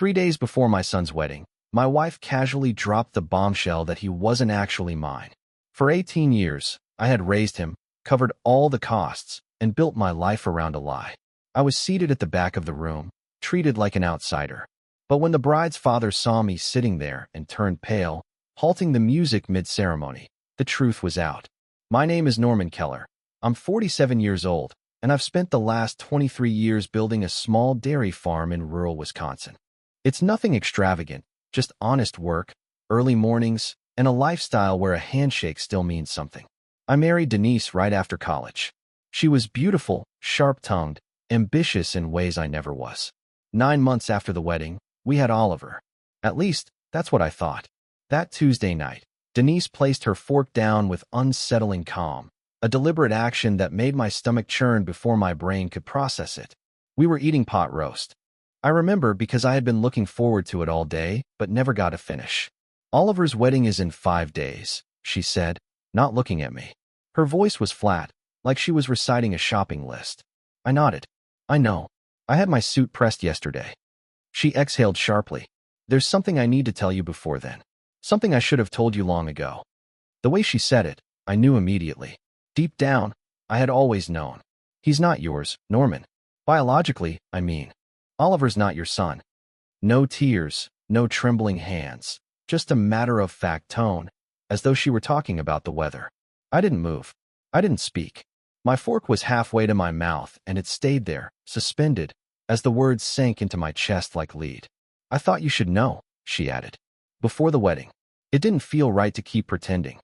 3 days before my son's wedding, my wife casually dropped the bombshell that he wasn't actually mine. For 18 years, I had raised him, covered all the costs, and built my life around a lie. I was seated at the back of the room, treated like an outsider. But when the bride's father saw me sitting there and turned pale, halting the music mid-ceremony, the truth was out. My name is Norman Keller. I'm 47 years old, and I've spent the last 23 years building a small dairy farm in rural Wisconsin. It's nothing extravagant, just honest work, early mornings, and a lifestyle where a handshake still means something. I married Denise right after college. She was beautiful, sharp-tongued, ambitious in ways I never was. 9 months after the wedding, we had Oliver. At least, that's what I thought. That Tuesday night, Denise placed her fork down with unsettling calm, a deliberate action that made my stomach churn before my brain could process it. We were eating pot roast. I remember because I had been looking forward to it all day, but never got to finish. Oliver's wedding is in 5 days, she said, not looking at me. Her voice was flat, like she was reciting a shopping list. I nodded. I know. I had my suit pressed yesterday. She exhaled sharply. There's something I need to tell you before then. Something I should have told you long ago. The way she said it, I knew immediately. Deep down, I had always known. He's not yours, Norman. Biologically, I mean. Oliver's not your son. No tears, no trembling hands, just a matter-of-fact tone, as though she were talking about the weather. I didn't move. I didn't speak. My fork was halfway to my mouth, and it stayed there, suspended, as the words sank into my chest like lead. I thought you should know, she added. Before the wedding. It didn't feel right to keep pretending.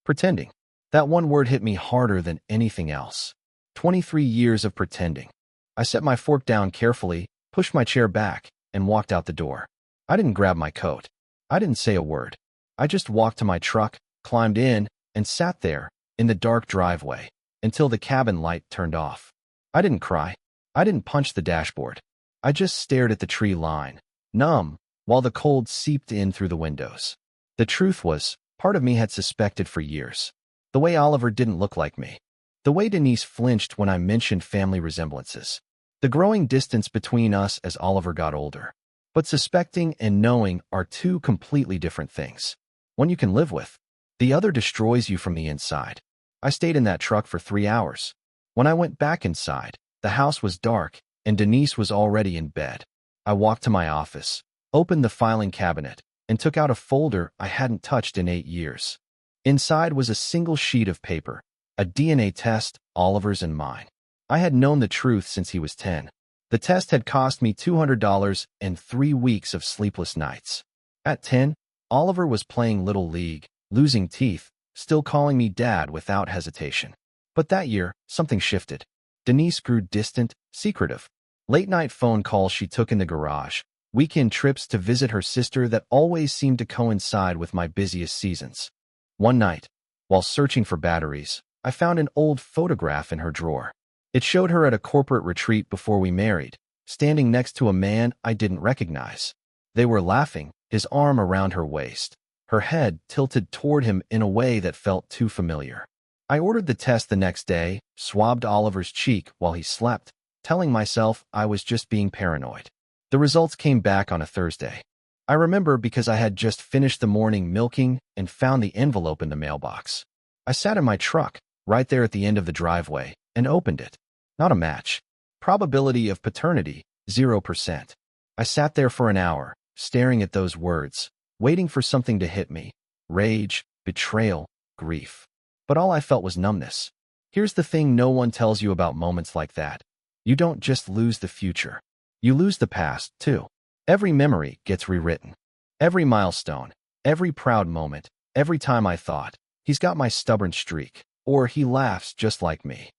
Pretending. That one word hit me harder than anything else. 23 years of pretending. I set my fork down carefully, pushed my chair back, and walked out the door. I didn't grab my coat. I didn't say a word. I just walked to my truck, climbed in, and sat there, in the dark driveway, until the cabin light turned off. I didn't cry. I didn't punch the dashboard. I just stared at the tree line, numb, while the cold seeped in through the windows. The truth was, part of me had suspected for years. The way Oliver didn't look like me. The way Denise flinched when I mentioned family resemblances. The growing distance between us as Oliver got older. But suspecting and knowing are two completely different things. One you can live with. The other destroys you from the inside. I stayed in that truck for 3 hours. When I went back inside, the house was dark, and Denise was already in bed. I walked to my office, opened the filing cabinet, and took out a folder I hadn't touched in 8 years. Inside was a single sheet of paper, a DNA test, Oliver's and mine. I had known the truth since he was 10. The test had cost me $200 and 3 weeks of sleepless nights. At 10, Oliver was playing Little League, losing teeth, still calling me Dad without hesitation. But that year, something shifted. Denise grew distant, secretive. Late-night phone calls she took in the garage, weekend trips to visit her sister that always seemed to coincide with my busiest seasons. One night, while searching for batteries, I found an old photograph in her drawer. It showed her at a corporate retreat before we married, standing next to a man I didn't recognize. They were laughing, his arm around her waist, her head tilted toward him in a way that felt too familiar. I ordered the test the next day, swabbed Oliver's cheek while he slept, telling myself I was just being paranoid. The results came back on a Thursday. I remember because I had just finished the morning milking and found the envelope in the mailbox. I sat in my truck, right there at the end of the driveway, and opened it. Not a match. Probability of paternity, 0%. I sat there for an hour, staring at those words, waiting for something to hit me. Rage, betrayal, grief. But all I felt was numbness. Here's the thing no one tells you about moments like that. You don't just lose the future. You lose the past, too. Every memory gets rewritten. Every milestone, every proud moment, every time I thought, he's got my stubborn streak, or he laughs just like me.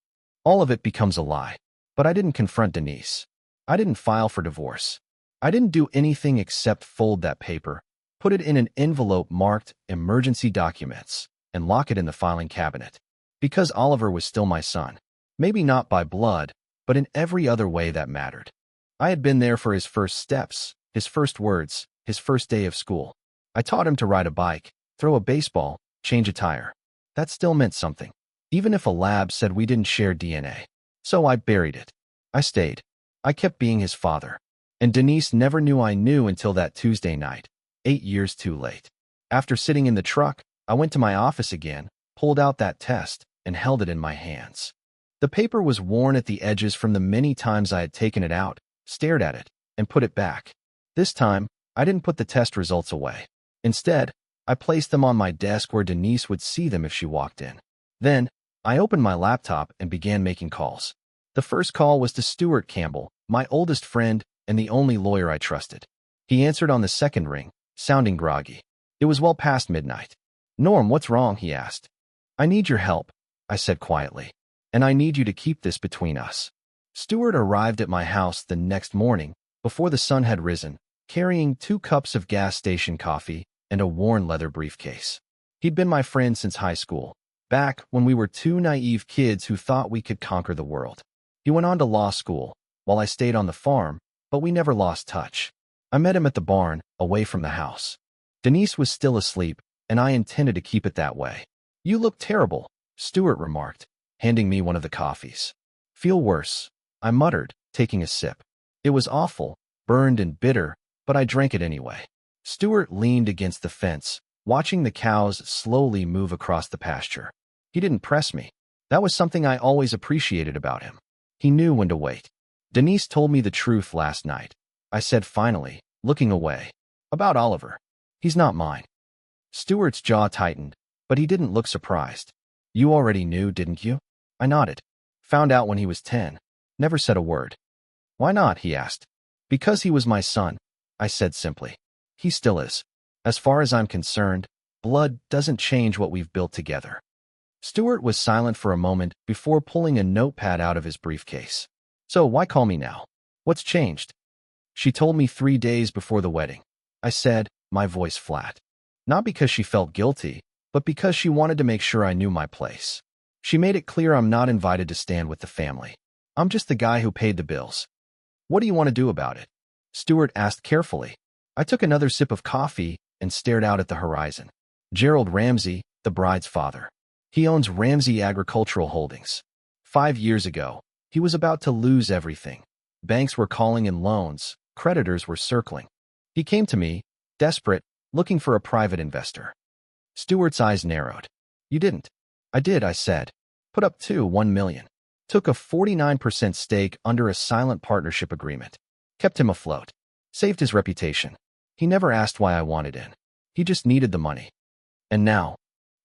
All of it becomes a lie. But I didn't confront Denise. I didn't file for divorce. I didn't do anything except fold that paper, put it in an envelope marked emergency documents, and lock it in the filing cabinet. Because Oliver was still my son. Maybe not by blood, but in every other way that mattered. I had been there for his first steps, his first words, his first day of school. I taught him to ride a bike, throw a baseball, change a tire. That still meant something, even if a lab said we didn't share DNA. So I buried it. I stayed. I kept being his father. And Denise never knew I knew until that Tuesday night, 8 years too late. After sitting in the truck, I went to my office again, pulled out that test, and held it in my hands. The paper was worn at the edges from the many times I had taken it out, stared at it, and put it back. This time, I didn't put the test results away. Instead, I placed them on my desk where Denise would see them if she walked in. Then, I opened my laptop and began making calls. The first call was to Stuart Campbell, my oldest friend and the only lawyer I trusted. He answered on the second ring, sounding groggy. It was well past midnight. "Norm, what's wrong?" he asked. "I need your help," I said quietly. "And I need you to keep this between us." Stuart arrived at my house the next morning, before the sun had risen, carrying 2 cups of gas station coffee and a worn leather briefcase. He'd been my friend since high school, back when we were 2 naive kids who thought we could conquer the world. He went on to law school, while I stayed on the farm, but we never lost touch. I met him at the barn, away from the house. Denise was still asleep, and I intended to keep it that way. "You look terrible," Stuart remarked, handing me one of the coffees. "Feel worse," I muttered, taking a sip. It was awful, burned and bitter, but I drank it anyway. Stuart leaned against the fence, watching the cows slowly move across the pasture. He didn't press me. That was something I always appreciated about him. He knew when to wait. "Denise told me the truth last night," I said finally, looking away. "About Oliver. He's not mine." Stuart's jaw tightened, but he didn't look surprised. "You already knew, didn't you?" I nodded. "Found out when he was 10. Never said a word." "Why not?" he asked. "Because he was my son," I said simply. "He still is. As far as I'm concerned, blood doesn't change what we've built together." Stuart was silent for a moment before pulling a notepad out of his briefcase. "So why call me now? What's changed?" "She told me 3 days before the wedding," I said, my voice flat. Not because she felt guilty, but because she wanted to make sure I knew my place. "She made it clear I'm not invited to stand with the family. I'm just the guy who paid the bills." "What do you want to do about it?" Stuart asked carefully. I took another sip of coffee and stared out at the horizon. "Gerald Ramsey, the bride's father. He owns Ramsey Agricultural Holdings. 5 years ago, he was about to lose everything. Banks were calling in loans, creditors were circling. He came to me, desperate, looking for a private investor." Stuart's eyes narrowed. "You didn't." "I did," I said. "Put up $1 million. Took a 49% stake under a silent partnership agreement. Kept him afloat. Saved his reputation. He never asked why I wanted in. He just needed the money." "And now?"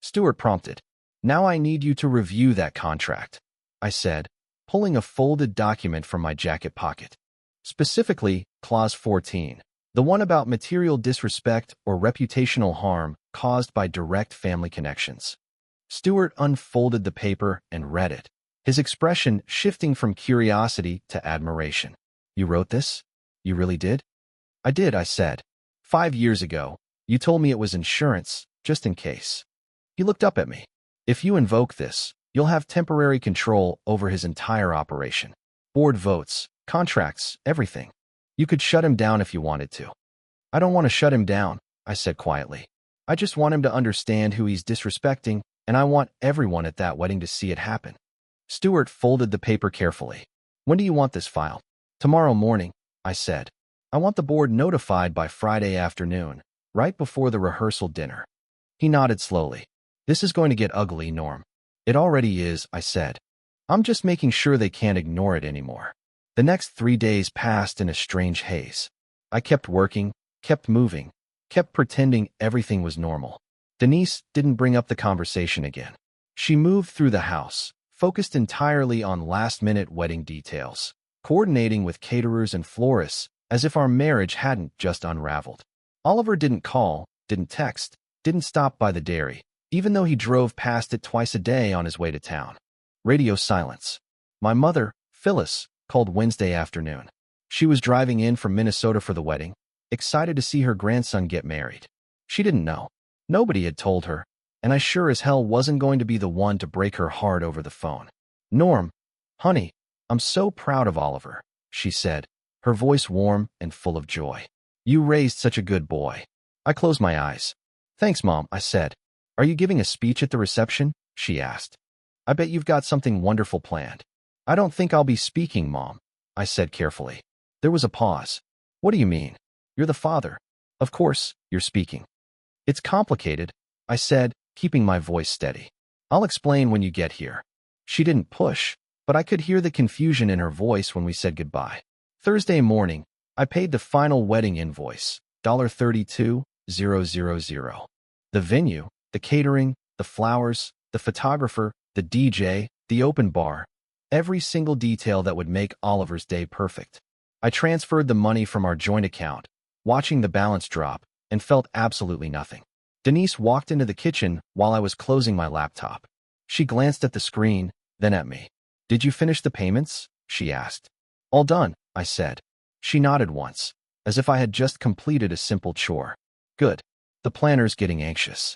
Stuart prompted. "Now I need you to review that contract," I said, pulling a folded document from my jacket pocket. "Specifically, Clause 14, the one about material disrespect or reputational harm caused by direct family connections." Stuart unfolded the paper and read it, his expression shifting from curiosity to admiration. "You wrote this? You really did?" "I did," I said. 5 years ago, you told me it was insurance, just in case." He looked up at me. "If you invoke this, you'll have temporary control over his entire operation. Board votes, contracts, everything. You could shut him down if you wanted to." "I don't want to shut him down," I said quietly. "I just want him to understand who he's disrespecting, and I want everyone at that wedding to see it happen." Stuart folded the paper carefully. "When do you want this filed?" "Tomorrow morning," I said. "I want the board notified by Friday afternoon, right before the rehearsal dinner." He nodded slowly. "This is going to get ugly, Norm." "It already is," I said. "I'm just making sure they can't ignore it anymore." The next 3 days passed in a strange haze. I kept working, kept moving, kept pretending everything was normal. Denise didn't bring up the conversation again. She moved through the house, focused entirely on last-minute wedding details, coordinating with caterers and florists as if our marriage hadn't just unraveled. Oliver didn't call, didn't text, didn't stop by the dairy, even though he drove past it twice a day on his way to town. Radio silence. My mother, Phyllis, called Wednesday afternoon. She was driving in from Minnesota for the wedding, excited to see her grandson get married. She didn't know. Nobody had told her, and I sure as hell wasn't going to be the one to break her heart over the phone. "Norm, honey, I'm so proud of Oliver," she said, her voice warm and full of joy. "You raised such a good boy." I closed my eyes. "Thanks, Mom," I said. "Are you giving a speech at the reception?" she asked. "I bet you've got something wonderful planned." "I don't think I'll be speaking, Mom," I said carefully. There was a pause. What do you mean? You're the father. Of course, you're speaking. It's complicated, I said, keeping my voice steady. I'll explain when you get here. She didn't push, but I could hear the confusion in her voice when we said goodbye. Thursday morning, I paid the final wedding invoice, $32,000. The venue, the catering, the flowers, the photographer, the DJ, the open bar, every single detail that would make Oliver's day perfect. I transferred the money from our joint account, watching the balance drop, and felt absolutely nothing. Denise walked into the kitchen while I was closing my laptop. She glanced at the screen, then at me. Did you finish the payments? She asked. All done, I said. She nodded once, as if I had just completed a simple chore. Good. The planner's getting anxious.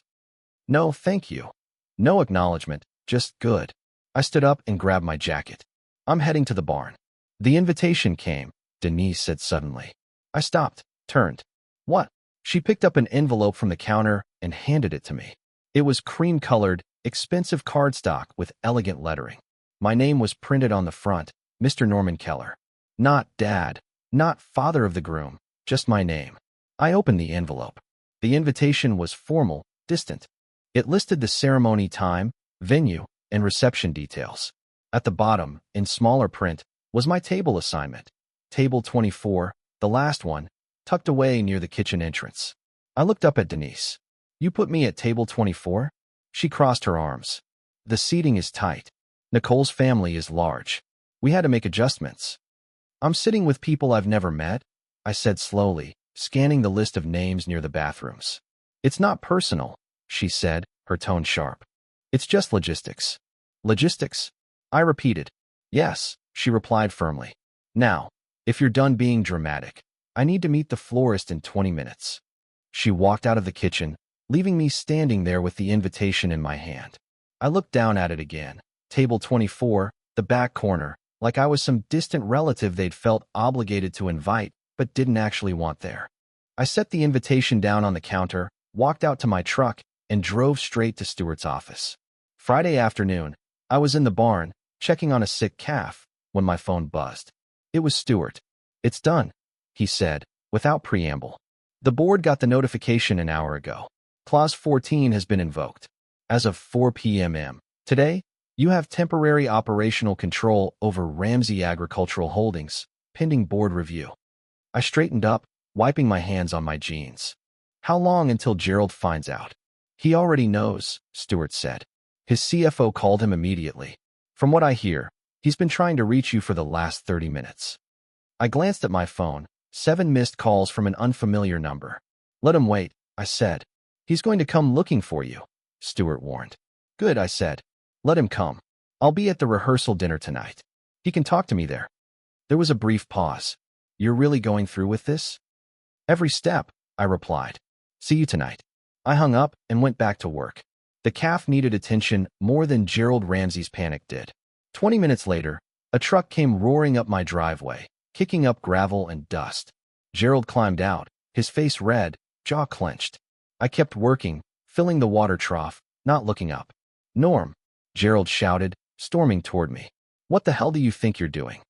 No, thank you. No acknowledgement, just good. I stood up and grabbed my jacket. I'm heading to the barn. The invitation came, Denise said suddenly. I stopped, turned. What? She picked up an envelope from the counter and handed it to me. It was cream-colored, expensive cardstock with elegant lettering. My name was printed on the front, Mr. Norman Keller. Not Dad, not father of the groom, just my name. I opened the envelope. The invitation was formal, distant. It listed the ceremony time, venue, and reception details. At the bottom, in smaller print, was my table assignment. Table 24, the last one, tucked away near the kitchen entrance. I looked up at Denise. You put me at table 24? She crossed her arms. The seating is tight. Nicole's family is large. We had to make adjustments. I'm sitting with people I've never met, I said slowly, scanning the list of names near the bathrooms. It's not personal, she said, her tone sharp. It's just logistics. Logistics? I repeated. Yes, she replied firmly. Now, if you're done being dramatic, I need to meet the florist in 20 minutes. She walked out of the kitchen, leaving me standing there with the invitation in my hand. I looked down at it again. Table 24, the back corner, like I was some distant relative they'd felt obligated to invite, but didn't actually want there. I set the invitation down on the counter, walked out to my truck, and drove straight to Stuart's office. Friday afternoon, I was in the barn, checking on a sick calf, when my phone buzzed. It was Stuart. It's done, he said, without preamble. The board got the notification an hour ago. Clause 14 has been invoked. As of 4 p.m. today, you have temporary operational control over Ramsey Agricultural Holdings, pending board review. I straightened up, wiping my hands on my jeans. How long until Gerald finds out? He already knows, Stuart said. His CFO called him immediately. From what I hear, he's been trying to reach you for the last 30 minutes. I glanced at my phone, 7 missed calls from an unfamiliar number. Let him wait, I said. He's going to come looking for you, Stuart warned. Good, I said. Let him come. I'll be at the rehearsal dinner tonight. He can talk to me there. There was a brief pause. You're really going through with this? Every step, I replied. See you tonight. I hung up and went back to work. The calf needed attention more than Gerald Ramsey's panic did. 20 minutes later, a truck came roaring up my driveway, kicking up gravel and dust. Gerald climbed out, his face red, jaw clenched. I kept working, filling the water trough, not looking up. Norm, Gerald shouted, storming toward me. What the hell do you think you're doing?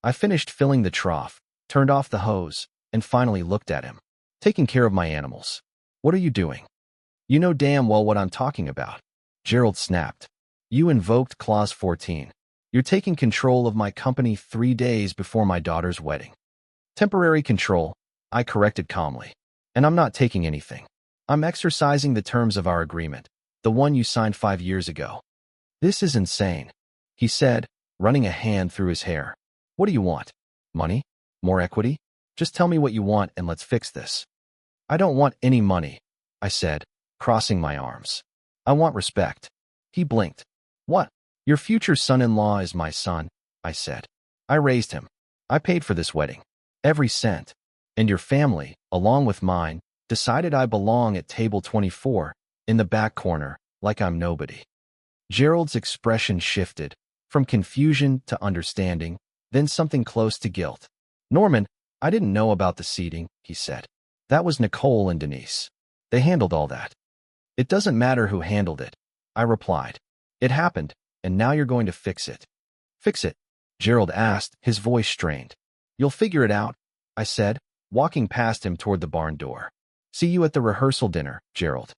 I finished filling the trough, turned off the hose, and finally looked at him. Taking care of my animals. What are you doing? You know damn well what I'm talking about. Gerald snapped. You invoked Clause 14. You're taking control of my company 3 days before my daughter's wedding. Temporary control, I corrected calmly. And I'm not taking anything. I'm exercising the terms of our agreement, the one you signed 5 years ago. This is insane, he said, running a hand through his hair. What do you want? Money? More equity? Just tell me what you want and let's fix this. I don't want any money, I said, crossing my arms. I want respect. He blinked. What? Your future son-in-law is my son, I said. I raised him. I paid for this wedding. Every cent. And your family, along with mine, decided I belong at table 24, in the back corner, like I'm nobody. Gerald's expression shifted, from confusion to understanding, then something close to guilt. Norman, I didn't know about the seating, he said. That was Nicole and Denise. They handled all that. It doesn't matter who handled it, I replied. It happened, and now you're going to fix it. Fix it? Gerald asked, his voice strained. You'll figure it out, I said, walking past him toward the barn door. See you at the rehearsal dinner, Gerald.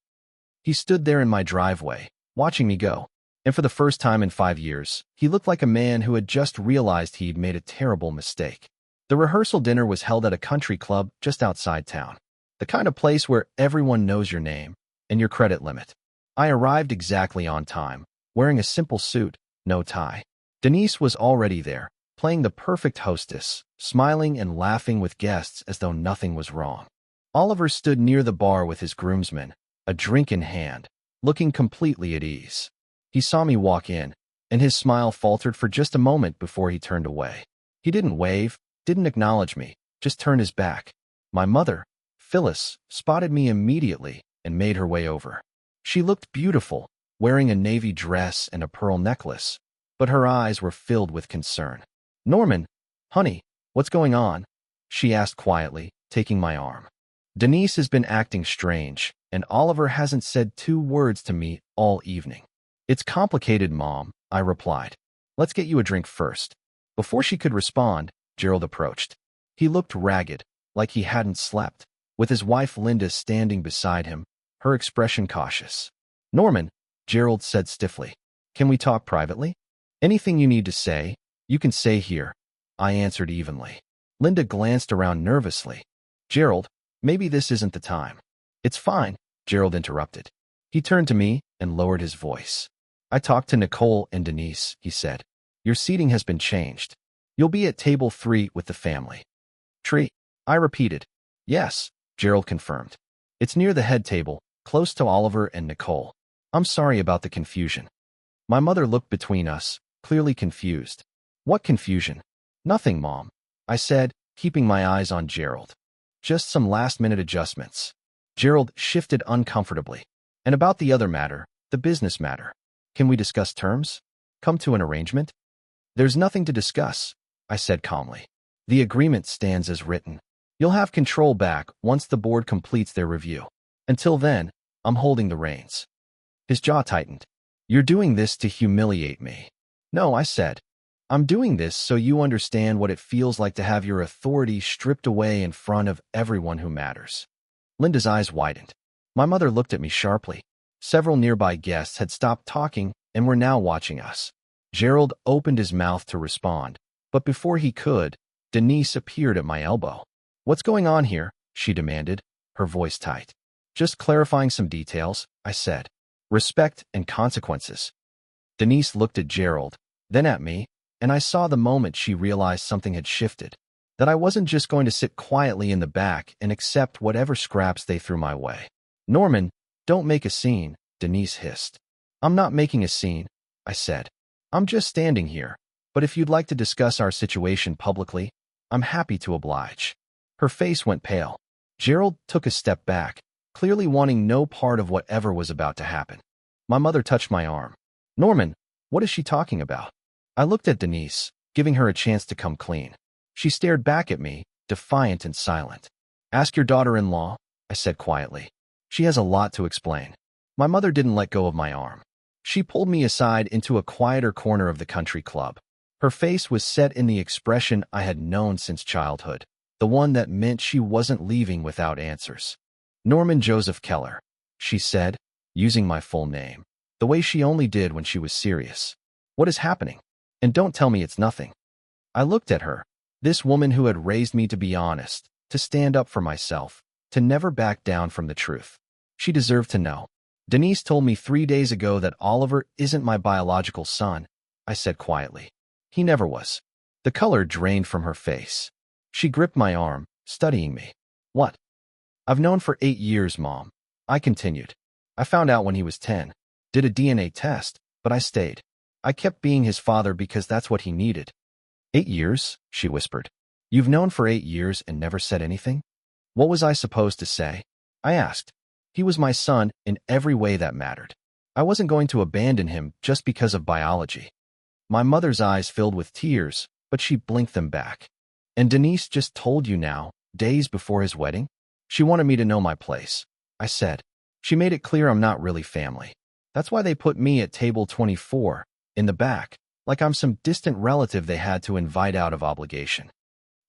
He stood there in my driveway, watching me go. And for the first time in 5 years, he looked like a man who had just realized he'd made a terrible mistake. The rehearsal dinner was held at a country club just outside town. The kind of place where everyone knows your name and your credit limit. I arrived exactly on time, wearing a simple suit, no tie. Denise was already there, playing the perfect hostess, smiling and laughing with guests as though nothing was wrong. Oliver stood near the bar with his groomsmen, a drink in hand, looking completely at ease. He saw me walk in, and his smile faltered for just a moment before he turned away. He didn't wave, didn't acknowledge me, just turned his back. My mother, Phyllis, spotted me immediately and made her way over. She looked beautiful, wearing a navy dress and a pearl necklace, but her eyes were filled with concern. "Norman, honey, what's going on?" she asked quietly, taking my arm. "Denise has been acting strange, and Oliver hasn't said 2 words to me all evening." "It's complicated, Mom," I replied. "Let's get you a drink first." Before she could respond, Gerald approached. He looked ragged, like he hadn't slept, with his wife Linda standing beside him, her expression cautious. "Norman," Gerald said stiffly, "can we talk privately? Anything you need to say, you can say here," I answered evenly. Linda glanced around nervously. "Gerald, maybe this isn't the time." "It's fine," Gerald interrupted. He turned to me and lowered his voice. "I talked to Nicole and Denise," he said. "Your seating has been changed. You'll be at table 3 with the family." "Tree," I repeated. "Yes," Gerald confirmed. "It's near the head table, close to Oliver and Nicole. I'm sorry about the confusion." My mother looked between us, clearly confused. "What confusion?" "Nothing, Mom," I said, keeping my eyes on Gerald. "Just some last-minute adjustments." Gerald shifted uncomfortably. "And about the other matter, the business matter. Can we discuss terms? Come to an arrangement?" "There's nothing to discuss," I said calmly. "The agreement stands as written. You'll have control back once the board completes their review. Until then, I'm holding the reins." His jaw tightened. "You're doing this to humiliate me." "No," I said. "I'm doing this so you understand what it feels like to have your authority stripped away in front of everyone who matters." Linda's eyes widened. My mother looked at me sharply. Several nearby guests had stopped talking and were now watching us. Gerald opened his mouth to respond, but before he could, Denise appeared at my elbow. "What's going on here?" she demanded, her voice tight. "Just clarifying some details," I said. "Respect and consequences." Denise looked at Gerald, then at me, and I saw the moment she realized something had shifted, that I wasn't just going to sit quietly in the back and accept whatever scraps they threw my way. "Norman, don't make a scene," Denise hissed. "I'm not making a scene," I said. "I'm just standing here, but if you'd like to discuss our situation publicly, I'm happy to oblige." Her face went pale. Gerald took a step back, clearly wanting no part of whatever was about to happen. My mother touched my arm. "Norman, what is she talking about?" I looked at Denise, giving her a chance to come clean. She stared back at me, defiant and silent. "Ask your daughter-in-law," I said quietly. "She has a lot to explain." My mother didn't let go of my arm. She pulled me aside into a quieter corner of the country club. Her face was set in the expression I had known since childhood, the one that meant she wasn't leaving without answers. "Norman Joseph Keller," she said, using my full name, the way she only did when she was serious. "What is happening? And don't tell me it's nothing." I looked at her, this woman who had raised me to be honest, to stand up for myself, to never back down from the truth. She deserved to know. "Denise told me 3 days ago that Oliver isn't my biological son," I said quietly. "He never was." The color drained from her face. She gripped my arm, studying me. "What?" "I've known for 8 years, Mom," I continued. "I found out when he was 10. Did a DNA test, but I stayed. I kept being his father because that's what he needed." "8 years?" she whispered. "You've known for 8 years and never said anything?" "What was I supposed to say?" I asked. He was my son in every way that mattered. I wasn't going to abandon him just because of biology. My mother's eyes filled with tears, but she blinked them back. "And Denise just told you now, days before his wedding?" "She wanted me to know my place," I said. "She made it clear I'm not really family. That's why they put me at table 24, in the back, like I'm some distant relative they had to invite out of obligation."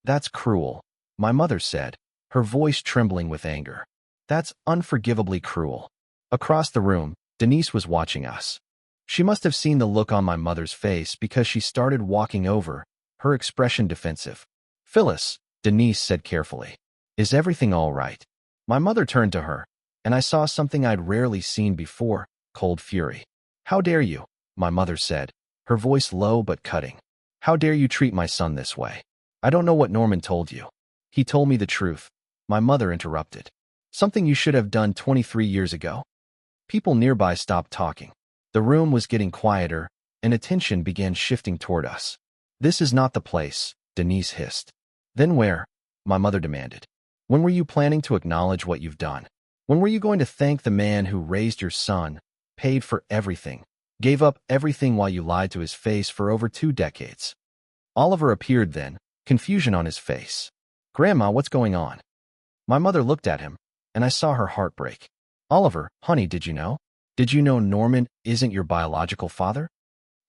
"That's cruel," my mother said, her voice trembling with anger. That's unforgivably cruel. Across the room, Denise was watching us. She must have seen the look on my mother's face because she started walking over, her expression defensive. Phyllis, Denise said carefully. Is everything all right? My mother turned to her, and I saw something I'd rarely seen before, cold fury. How dare you? My mother said, her voice low but cutting. How dare you treat my son this way? I don't know what Norman told you. He told me the truth. My mother interrupted. Something you should have done 23 years ago. People nearby stopped talking. The room was getting quieter, and attention began shifting toward us. This is not the place, Denise hissed. Then where? My mother demanded. When were you planning to acknowledge what you've done? When were you going to thank the man who raised your son, paid for everything, gave up everything while you lied to his face for over 2 decades? Oliver appeared then, confusion on his face. Grandma, what's going on? My mother looked at him, and I saw her heart break. Oliver, honey, did you know? Did you know Norman isn't your biological father?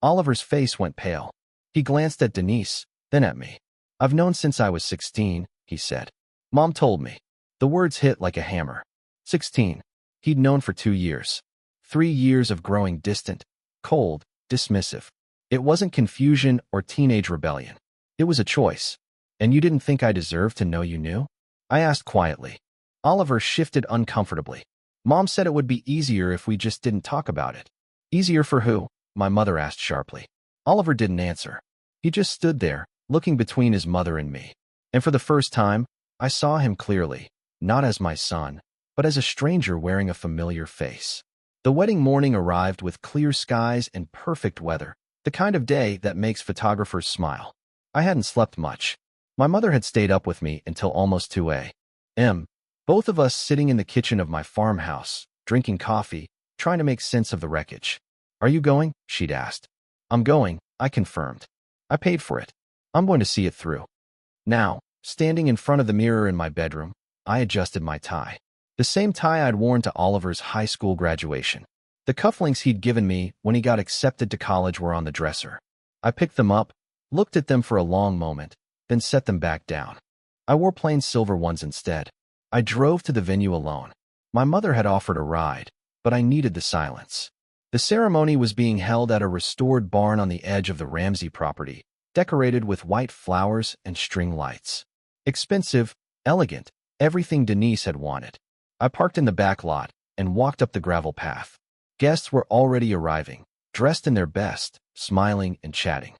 Oliver's face went pale. He glanced at Denise, then at me. I've known since I was 16, he said. Mom told me. The words hit like a hammer. 16. He'd known for 2 years. 3 years of growing distant, cold, dismissive. It wasn't confusion or teenage rebellion. It was a choice. And you didn't think I deserved to know you knew? I asked quietly. Oliver shifted uncomfortably. Mom said it would be easier if we just didn't talk about it. Easier for who? My mother asked sharply. Oliver didn't answer. He just stood there, looking between his mother and me. And for the first time, I saw him clearly, not as my son, but as a stranger wearing a familiar face. The wedding morning arrived with clear skies and perfect weather, the kind of day that makes photographers smile. I hadn't slept much. My mother had stayed up with me until almost 2 a.m., both of us sitting in the kitchen of my farmhouse, drinking coffee, trying to make sense of the wreckage. Are you going? She'd asked. I'm going, I confirmed. I paid for it. I'm going to see it through. Now, standing in front of the mirror in my bedroom, I adjusted my tie. The same tie I'd worn to Oliver's high school graduation. The cufflinks he'd given me when he got accepted to college were on the dresser. I picked them up, looked at them for a long moment, then set them back down. I wore plain silver ones instead. I drove to the venue alone. My mother had offered a ride, but I needed the silence. The ceremony was being held at a restored barn on the edge of the Ramsey property, decorated with white flowers and string lights. Expensive, elegant, everything Denise had wanted. I parked in the back lot and walked up the gravel path. Guests were already arriving, dressed in their best, smiling and chatting.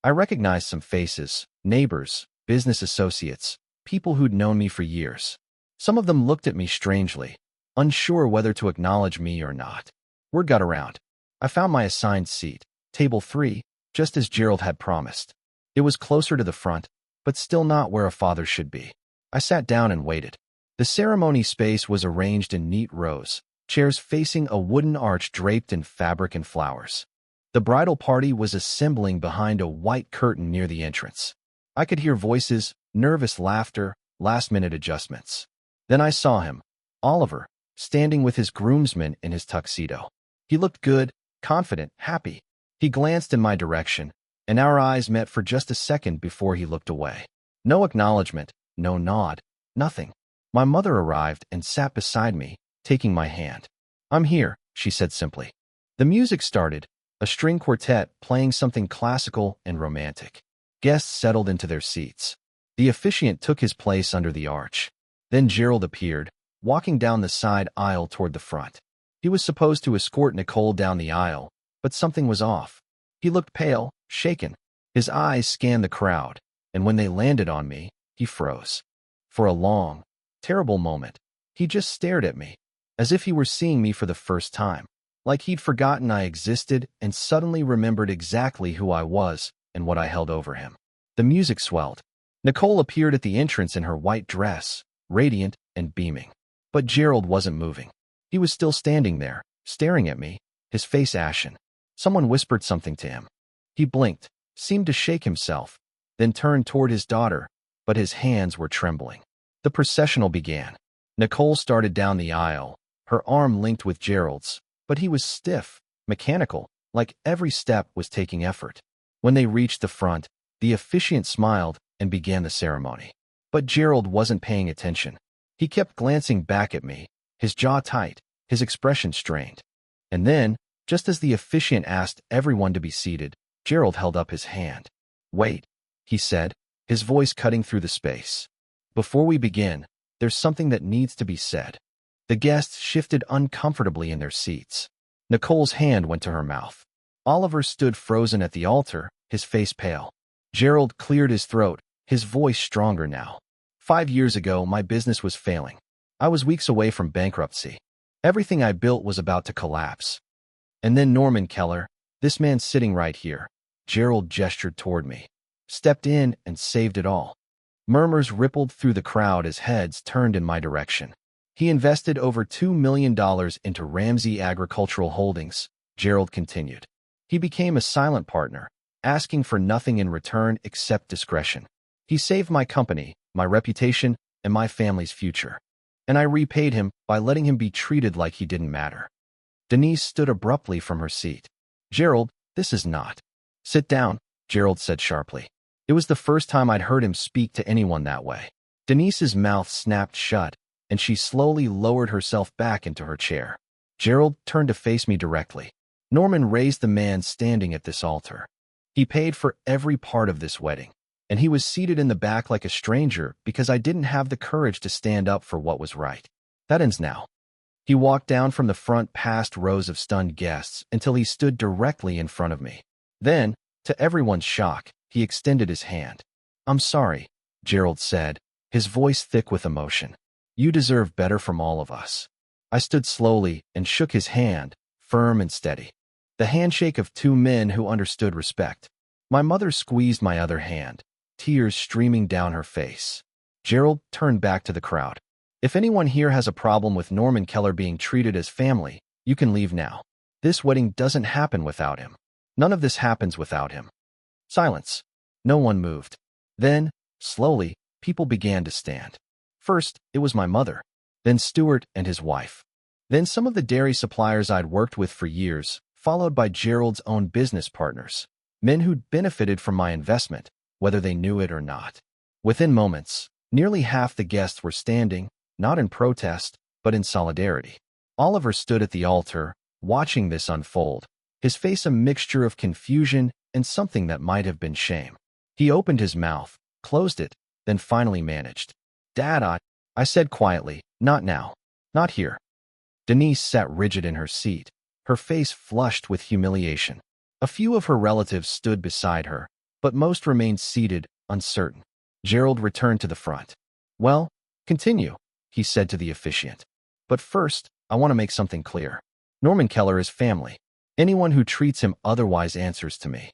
I recognized some faces, neighbors, business associates, people who'd known me for years. Some of them looked at me strangely, unsure whether to acknowledge me or not. Word got around. I found my assigned seat, table 3, just as Gerald had promised. It was closer to the front, but still not where a father should be. I sat down and waited. The ceremony space was arranged in neat rows, chairs facing a wooden arch draped in fabric and flowers. The bridal party was assembling behind a white curtain near the entrance. I could hear voices, nervous laughter, last-minute adjustments. Then I saw him, Oliver, standing with his groomsmen in his tuxedo. He looked good, confident, happy. He glanced in my direction, and our eyes met for just a second before he looked away. No acknowledgement, no nod, nothing. My mother arrived and sat beside me, taking my hand. I'm here, she said simply. The music started, a string quartet playing something classical and romantic. Guests settled into their seats. The officiant took his place under the arch. Then Gerald appeared, walking down the side aisle toward the front. He was supposed to escort Nicole down the aisle, but something was off. He looked pale, shaken. His eyes scanned the crowd, and when they landed on me, he froze. For a long, terrible moment, he just stared at me, as if he were seeing me for the first time, like he'd forgotten I existed and suddenly remembered exactly who I was and what I held over him. The music swelled. Nicole appeared at the entrance in her white dress, radiant and beaming. But Gerald wasn't moving. He was still standing there, staring at me, his face ashen. Someone whispered something to him. He blinked, seemed to shake himself, then turned toward his daughter, but his hands were trembling. The processional began. Nicole started down the aisle, her arm linked with Gerald's, but he was stiff, mechanical, like every step was taking effort. When they reached the front, the officiant smiled and began the ceremony. But Gerald wasn't paying attention. He kept glancing back at me, his jaw tight, his expression strained. And then, just as the officiant asked everyone to be seated, Gerald held up his hand. "Wait," he said, his voice cutting through the space. "Before we begin, there's something that needs to be said." The guests shifted uncomfortably in their seats. Nicole's hand went to her mouth. Oliver stood frozen at the altar, his face pale. Gerald cleared his throat, his voice stronger now. 5 years ago, my business was failing. I was weeks away from bankruptcy. Everything I built was about to collapse. And then Norman Keller, this man sitting right here, Gerald gestured toward me, stepped in and saved it all. Murmurs rippled through the crowd as heads turned in my direction. He invested over $2 million into Ramsey Agricultural Holdings, Gerald continued. He became a silent partner, asking for nothing in return except discretion. He saved my company, my reputation, and my family's future. And I repaid him by letting him be treated like he didn't matter. Denise stood abruptly from her seat. "Gerald, this is not." "Sit down," Gerald said sharply. It was the first time I'd heard him speak to anyone that way. Denise's mouth snapped shut, and she slowly lowered herself back into her chair. Gerald turned to face me directly. Norman raised the man standing at this altar. He paid for every part of this wedding, and he was seated in the back like a stranger because I didn't have the courage to stand up for what was right. That ends now. He walked down from the front past rows of stunned guests until he stood directly in front of me. Then, to everyone's shock, he extended his hand. "I'm sorry," Gerald said, his voice thick with emotion. "You deserve better from all of us." I stood slowly and shook his hand, firm and steady. The handshake of two men who understood respect. My mother squeezed my other hand, tears streaming down her face. Gerald turned back to the crowd. "If anyone here has a problem with Norman Keller being treated as family, you can leave now. This wedding doesn't happen without him. None of this happens without him." Silence. No one moved. Then, slowly, people began to stand. First, it was my mother. Then Stuart and his wife. Then some of the dairy suppliers I'd worked with for years, followed by Gerald's own business partners. Men who'd benefited from my investment, whether they knew it or not. Within moments, nearly half the guests were standing, not in protest, but in solidarity. Oliver stood at the altar, watching this unfold, his face a mixture of confusion and something that might have been shame. He opened his mouth, closed it, then finally managed. "Dad, I said quietly, not now. Not here." Denise sat rigid in her seat, her face flushed with humiliation. A few of her relatives stood beside her, but most remained seated, uncertain. Gerald returned to the front. "Well, continue," he said to the officiant. "But first, I want to make something clear. Norman Keller is family. Anyone who treats him otherwise answers to me."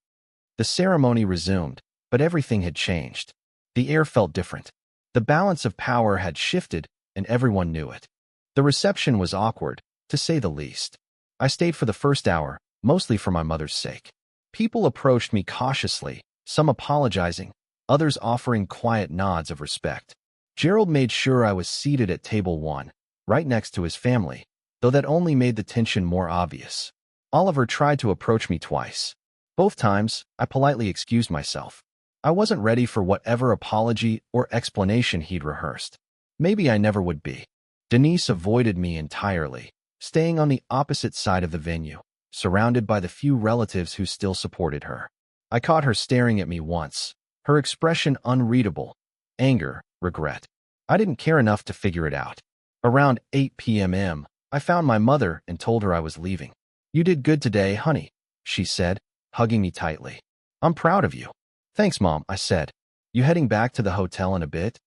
The ceremony resumed, but everything had changed. The air felt different. The balance of power had shifted, and everyone knew it. The reception was awkward, to say the least. I stayed for the first hour, mostly for my mother's sake. People approached me cautiously, some apologizing, others offering quiet nods of respect. Gerald made sure I was seated at table 1, right next to his family, though that only made the tension more obvious. Oliver tried to approach me twice. Both times, I politely excused myself. I wasn't ready for whatever apology or explanation he'd rehearsed. Maybe I never would be. Denise avoided me entirely, staying on the opposite side of the venue, surrounded by the few relatives who still supported her. I caught her staring at me once, her expression unreadable. Anger, regret. I didn't care enough to figure it out. Around 8 p.m., I found my mother and told her I was leaving. "You did good today, honey," she said, hugging me tightly. "I'm proud of you." "Thanks, Mom," I said. "You heading back to the hotel in a bit?"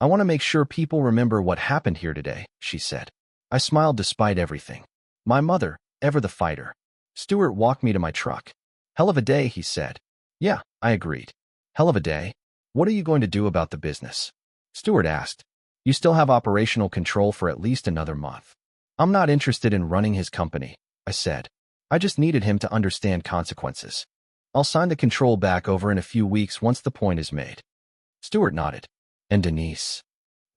"I want to make sure people remember what happened here today," she said. I smiled despite everything. My mother, ever the fighter. Stuart walked me to my truck. "Hell of a day," he said. "Yeah," I agreed. "Hell of a day. What are you going to do about the business?" Stuart asked. "You still have operational control for at least another month." "I'm not interested in running his company," I said. "I just needed him to understand consequences. I'll sign the control back over in a few weeks once the point is made." Stuart nodded. "And Denise?"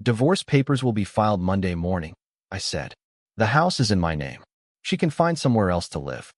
"Divorce papers will be filed Monday morning," I said. "The house is in my name. She can find somewhere else to live."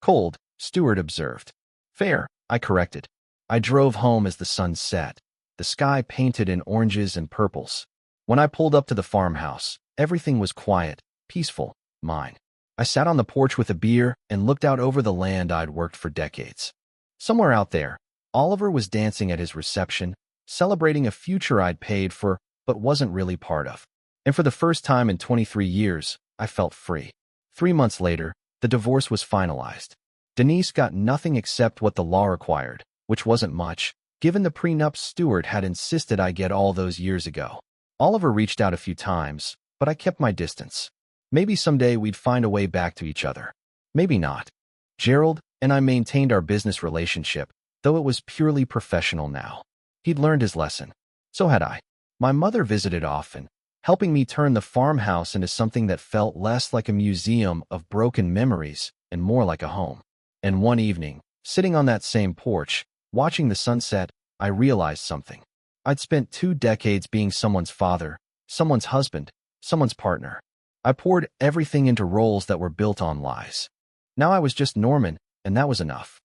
"Cold," Stuart observed. "Fair," I corrected. I drove home as the sun set, the sky painted in oranges and purples. When I pulled up to the farmhouse, everything was quiet, peaceful, mine. I sat on the porch with a beer and looked out over the land I'd worked for decades. Somewhere out there, Oliver was dancing at his reception, celebrating a future I'd paid for but wasn't really part of. And for the first time in 23 years, I felt free. 3 months later, the divorce was finalized. Denise got nothing except what the law required, which wasn't much, given the prenup Stuart had insisted I get all those years ago. Oliver reached out a few times, but I kept my distance. Maybe someday we'd find a way back to each other. Maybe not. Gerald and I maintained our business relationship, though it was purely professional now. He'd learned his lesson. So had I. My mother visited often, helping me turn the farmhouse into something that felt less like a museum of broken memories and more like a home. And one evening, sitting on that same porch, watching the sunset, I realized something. I'd spent 2 decades being someone's father, someone's husband, someone's partner. I poured everything into roles that were built on lies. Now I was just Norman, and that was enough.